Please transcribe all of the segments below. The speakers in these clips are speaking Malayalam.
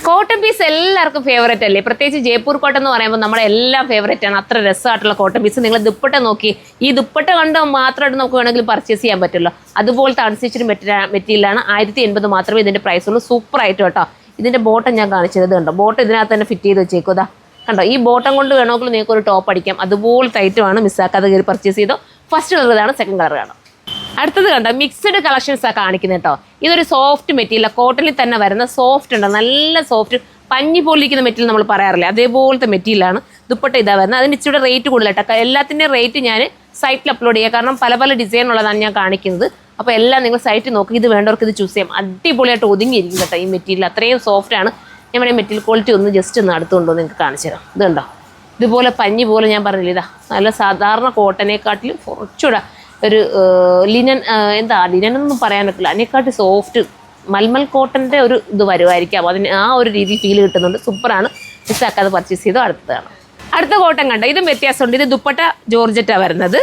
കോട്ടൺ പീസ് എല്ലാവർക്കും ഫേവറേറ്റ് അല്ലേ? പ്രത്യേകിച്ച് ജയ്പൂർ കോട്ടൺ എന്ന് പറയുമ്പോൾ നമ്മളെല്ലാം ഫേവറേറ്റ് ആണ്. അത്ര രസമായിട്ടുള്ള കോട്ടൺ പീസ്. നിങ്ങൾ ദുപ്പട്ട നോക്കി, ഈ ദുപ്പട്ട കണ്ട് മാത്രമായിട്ട് നമുക്ക് വേണമെങ്കിൽ പർച്ചേസ് ചെയ്യാൻ പറ്റുമല്ലോ. അതുപോലത്തെ അൺസ്റ്റിച്ച്ഡ് മെറ്റീരിയലാണ്. 1080 മാത്രമേ ഇതിൻ്റെ പ്രൈസ് ഉള്ളൂ. സൂപ്പറായിട്ട് കേട്ടോ. ഇതിൻ്റെ ബോട്ടം ഞാൻ കാണിച്ചത് കണ്ടോ, ബോട്ടം ഇതിനകത്ത് തന്നെ ഫിറ്റ് ചെയ്ത് വെച്ചേക്കും. ഇതാ കണ്ടോ, ഈ ബോട്ടം കൊണ്ട് വേണമെങ്കിൽ നിങ്ങൾക്ക് ഒരു ടോപ്പ് അടിക്കാം. അതുപോലത്തെ ഐറ്റമാണ്. മിസ്സാക്കാതെ കയറി പർച്ചേസ് ചെയ്തോ. ഫസ്റ്റ് കളർ ഇതാണ്, സെക്കൻഡ് കളർ കാണാം. അടുത്തത് കണ്ടോ, മിക്സഡ് കളക്ഷൻസാണ് കാണിക്കുന്നത് കേട്ടോ. ഇതൊരു സോഫ്റ്റ് മെറ്റീരിയൽ, കോട്ടണിൽ തന്നെ വരുന്ന സോഫ്റ്റ് ഉണ്ട്, നല്ല സോഫ്റ്റ്, പഞ്ഞി പോലിരിക്കുന്ന മെറ്റീരിയൽ നമ്മൾ പറയാറില്ലേ, അതേപോലത്തെ മെറ്റീരിയലാണ്. ദുപ്പട്ട ഇതാ വരുന്നത്. അതിന് ഇച്ചിരി റേറ്റ് കൂടുതലാട്ടോ. എല്ലാത്തിൻ്റെയും റേറ്റ് ഞാൻ സൈറ്റിൽ അപ്ലോഡ് ചെയ്യുക, കാരണം പല പല ഡിസൈൻ ഉള്ളതാണ് ഞാൻ കാണിക്കുന്നത്. അപ്പോൾ എല്ലാം നിങ്ങൾ സൈറ്റിൽ നോക്കി, ഇത് വേണ്ടവർക്ക് ഇത് ചൂസ് ചെയ്യാം. അടിപൊളിയായിട്ട് ഒതുങ്ങിയിരിക്കും കേട്ടോ ഈ മെറ്റീരിയൽ, അത്രയും സോഫ്റ്റ് ആണ്. ഞാൻ വേണമെങ്കിൽ മെറ്റീരിയൽ ക്വാളിറ്റി ഒന്ന് ജസ്റ്റ് ഒന്ന് അടുത്തുകൊണ്ടോ നിങ്ങൾക്ക് കാണിച്ചു തരാം. ഇത് കണ്ടോ, ഇതുപോലെ പഞ്ഞി പോലെ ഞാൻ പറഞ്ഞില്ല, ഇതാ നല്ല സാധാരണ കോട്ടനെക്കാട്ടിലും കുറച്ചുകൂടെ ഒരു ലിനൻ, എന്താ ലിനൻ എന്നൊന്നും പറയാൻ പറ്റില്ല, അതിനെക്കാട്ടി സോഫ്റ്റ് മൽമൽ കോട്ടൻ്റെ ഒരു ഇത് വരുമായിരിക്കാം. അതിന് ആ ഒരു രീതി ഫീൽ കിട്ടുന്നുണ്ട്. സൂപ്പറാണ്. മിസ്സാക്കാതെ പർച്ചേസ് ചെയ്തോ. അടുത്തതാണ് അടുത്ത കോട്ടൺ കണ്ട, ഇതും വ്യത്യാസമുണ്ട്. ഇത് ദുപ്പട്ട ജോർജറ്റാണ് വരുന്നത്,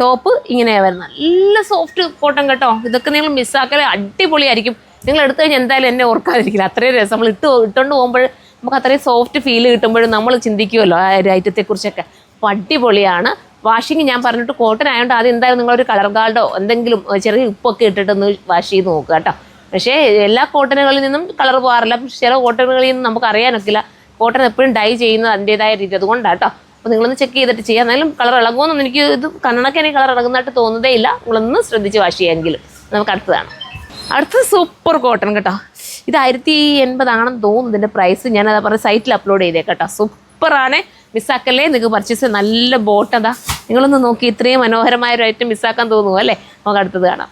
ടോപ്പ് ഇങ്ങനെയാണ് വരുന്നത്. നല്ല സോഫ്റ്റ് കോട്ടൺ കേട്ടോ. ഇതൊക്കെ നിങ്ങൾ മിസ്സാക്കാതെ അടിപൊളിയായിരിക്കും. നിങ്ങൾ എടുത്തു കഴിഞ്ഞാൽ എന്തായാലും എന്നെ ഓർക്കാതിരിക്കില്ല, അത്രയും രസം. നമ്മൾ ഇട്ടുകൊണ്ട് പോകുമ്പോൾ നമുക്ക് അത്രയും സോഫ്റ്റ് ഫീൽ കിട്ടുമ്പോഴും നമ്മൾ ചിന്തിക്കുമല്ലോ ആ ഒരു ഐറ്റത്തെക്കുറിച്ചൊക്കെ. അപ്പോൾ അടിപൊളിയാണ്. വാഷിങ് ഞാൻ പറഞ്ഞിട്ട് കോട്ടൺ ആയതുകൊണ്ട് ആദ്യം എന്തായാലും നിങ്ങളൊരു കളർ ഗാർഡോ എന്തെങ്കിലും ചെറിയ ഉപ്പൊക്കെ ഇട്ടിട്ടൊന്ന് വാഷ് ചെയ്ത് നോക്കുക കേട്ടോ. പക്ഷേ എല്ലാ കോട്ടനുകളിൽ നിന്നും കളർ പോകാറില്ല. ചില കോട്ടനുകളിൽ നിന്നും നമുക്ക് അറിയാനൊക്കില്ല. കോട്ടൺ എപ്പോഴും ഡൈ ചെയ്യുന്നത് അതിൻ്റേതായ രീതി, അതുകൊണ്ടാണ് കേട്ടോ. അപ്പോൾ നിങ്ങളൊന്ന് ചെക്ക് ചെയ്തിട്ട് ചെയ്യാം. എന്നാലും കളർ ഇളകുമെന്നൊന്നും എനിക്ക് ഇത് കണ്ണടയ്ക്ക് എനിക്ക് കളർ ഇളകുന്നതായിട്ട് തോന്നുന്നതേ ഇല്ല. നിങ്ങളൊന്ന് ശ്രദ്ധിച്ച് വാഷ് ചെയ്യാമെങ്കിലും. നമുക്ക് അടുത്തതാണ്. അടുത്തത് സൂപ്പർ കോട്ടൺ കേട്ടോ. ഇത് 1080 ആണെന്ന് തോന്നുന്നു ഇതിൻ്റെ പ്രൈസ്. ഞാനത് പറഞ്ഞ സൈറ്റിൽ അപ്ലോഡ് ചെയ്തേക്കാം. സൂപ്പറാണ്, മിസ്സാക്കല്ലേ. നിങ്ങൾക്ക് പർച്ചേസ് നല്ല ബോട്ടതാ. നിങ്ങളൊന്ന് നോക്കി, ഇത്രയും മനോഹരമായ ഒരു ഐറ്റം മിസ്സാക്കാൻ തോന്നുമോ അല്ലേ? നമുക്ക് അടുത്തത് കാണാം.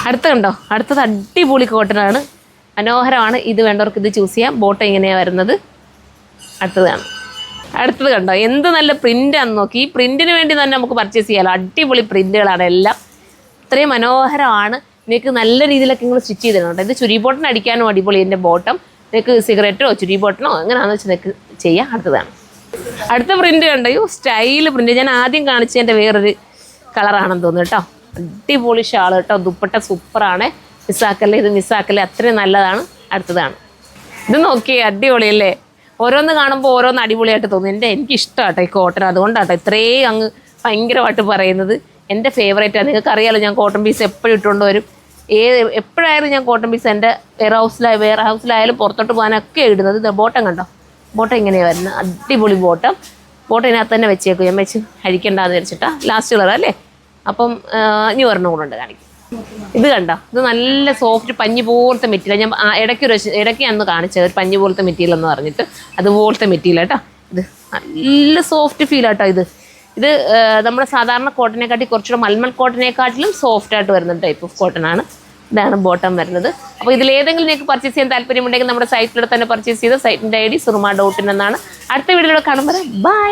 അടുത്ത കണ്ടോ, അടുത്തത് അടിപൊളി കോട്ടനാണ്, മനോഹരമാണ്. ഇത് വേണ്ടവർക്ക് ഇത് ചൂസ് ചെയ്യാം. ബോട്ടം ഇങ്ങനെയാണ് വരുന്നത്. അടുത്തത് കണ്ടോ, എന്ത് നല്ല പ്രിൻ്റാന്ന് നോക്കി. ഈ പ്രിൻറ്റിന് വേണ്ടി തന്നെ നമുക്ക് പർച്ചേസ് ചെയ്യാമല്ലോ. അടിപൊളി പ്രിൻറ്റുകളാണ് എല്ലാം. ഇത്രയും മനോഹരമാണ്. നിങ്ങൾക്ക് നല്ല രീതിയിലൊക്കെ നിങ്ങൾ സ്റ്റിച്ച് ചെയ്തിട്ടുണ്ട്. ഇത് ചുരി ബോട്ടൺ അടിക്കാനും അടിപൊളി. എൻ്റെ ബോട്ടം നിങ്ങൾക്ക് സിഗരറ്റോ ചുരി ബോട്ടണോ എങ്ങനെയാണെന്ന് വെച്ചാൽ നിങ്ങൾക്ക് ചെയ്യാം. അടുത്ത പ്രിൻ്റ് കണ്ടോ, സ്റ്റൈൽ പ്രിൻ്റ്. ഞാൻ ആദ്യം കാണിച്ചതിൻ്റെ വേറൊരു കളറാണെന്ന് തോന്നുന്നു കേട്ടോ. അടിപൊളി ഷാൾ കേട്ടോ. ദുപ്പട്ട സൂപ്പറാണ്. മിസ്സാക്കല്ലേ, ഇത് മിസ്സാക്കല്ലേ, അത്രയും നല്ലതാണ്. അടുത്തതാണ്. ഇത് നോക്കിയേ, അടിപൊളിയല്ലേ. ഓരോന്ന് കാണുമ്പോൾ ഓരോന്ന് അടിപൊളിയായിട്ട് തോന്നും. എനിക്ക് ഇഷ്ടമാട്ടോ ഈ കോട്ടൺ, അതുകൊണ്ടാട്ടോ ഇത്രയും അങ്ങ് ഭയങ്കരമായിട്ട് പറയുന്നത്. എൻ്റെ ഫേവറേറ്റാണ്. നിങ്ങൾക്ക് അറിയാമല്ലോ, ഞാൻ കോട്ടൺ പീസ് എപ്പോഴും ഇട്ടുകൊണ്ട് വരും. എപ്പോഴായാലും ഞാൻ കോട്ടൺ പീസ് എൻ്റെ വെയർ ഹൗസിലായാലും പുറത്തോട്ട് പോകാനൊക്കെ ഇടുന്നത്. ഇത് ബോട്ടം കണ്ടോ, ബോട്ടം ഇങ്ങനെയാണ് വരുന്നത്. അടിപൊളി ബോട്ടം. ബോട്ടം ഇതിനകത്ത് തന്നെ വെച്ചേക്കും. ഞാൻ വെച്ച് അഴിക്കണ്ടെന്ന് വെച്ചിട്ടാണ്. ലാസ്റ്റ് കളർ അല്ലേ. അപ്പം ഇനി ഒരെണ്ണം കൂടെ ഉണ്ട് കാണിക്കും. ഇത് കണ്ടോ, ഇത് നല്ല സോഫ്റ്റ് പഞ്ഞി പോലത്തെ മെറ്റീരിയൽ. ഞാൻ ഇടയ്ക്ക് അന്ന് കാണിച്ചത് ഒരു പഞ്ഞി പോലത്തെ മെറ്റീരിയൽ എന്ന് പറഞ്ഞിട്ട്, അതുപോലത്തെ മെറ്റീരിയൽ കേട്ടോ. ഇത് നല്ല സോഫ്റ്റ് ഫീൽ ആട്ടോ. ഇത് നമ്മുടെ സാധാരണ കോട്ടനെക്കാട്ടി കുറച്ചുകൂടെ മൽമൽ കോട്ടനെക്കാട്ടിലും സോഫ്റ്റ് ആയിട്ട് വരുന്ന ടൈപ്പ് ഓഫ് കോട്ടൺ ആണ്. ഇതാണ് ബോട്ടം വരുന്നത്. അപ്പോൾ ഇതിലേതെങ്കിലും നിങ്ങൾക്ക് പർച്ചേസ് ചെയ്യാൻ താല്പര്യമുണ്ടെങ്കിൽ നമ്മുടെ സൈറ്റിലൂടെ തന്നെ പർച്ചേസ് ചെയ്ത്, സൈറ്റിൻ്റെ ID surma.in എന്നാണ്. അടുത്ത വീഡിയോയിലൂടെ കാണുമ്പോൾ ബൈ.